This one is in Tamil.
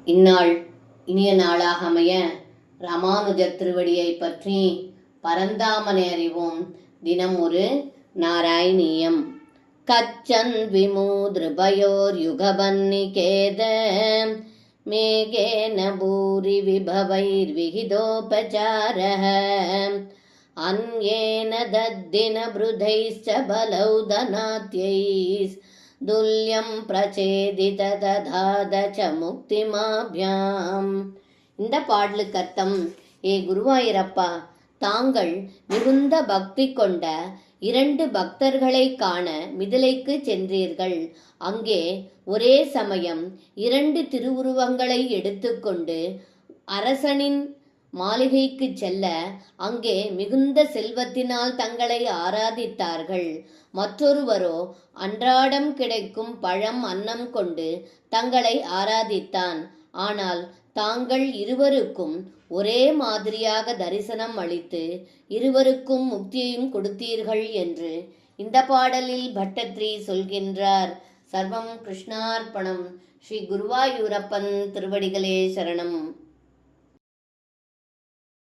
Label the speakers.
Speaker 1: இந்நாள் இனிய நாளாக அமைய ராமானுஜர் திருவடியை பற்றி பரந்தாமனை அறிவோம். தினம் ஒரு நாராயணீயம். கச்சன் விமூத்ருபயோர் யுகபன்னிகேத மேகேன பூரி விபவைர் விகிதோபசாரः அன்யேன தத்தின ப்ருதைஸ்ச பலௌதநாத்யைஸ் துல்யம் பிரச்சேதித ததாதச முக்திமாப்யாம். இந்த பாடலுக்கு அர்த்தம்: ஏ குருவாயூரப்பா, தாங்கள் மிகுந்த பக்தி கொண்ட 2 பக்தர்களை காண மிதிலைக்கு சென்றீர்கள். அங்கே ஒரே சமயம் 2 திருவுருவங்களை எடுத்துக்கொண்டு அரசனின் மாளிகைக்கு செல்ல அங்கே மிகுந்த செல்வத்தினால் தங்களை ஆராதித்தார்கள். மற்றொருவரோ அன்றாடம் கிடைக்கும் பழம் அன்னம் கொண்டு தங்களை ஆராதித்தான். ஆனால் தாங்கள் இருவருக்கும் ஒரே மாதிரியாக தரிசனம் அளித்து இருவருக்கும் முக்தியையும் கொடுத்தீர்கள் என்று இந்த பாடலில் பட்டத்ரி சொல்கின்றார். சர்வம் கிருஷ்ணார்ப்பணம். ஸ்ரீ குருவாயூரப்பன் திருவடிகளே சரணம்.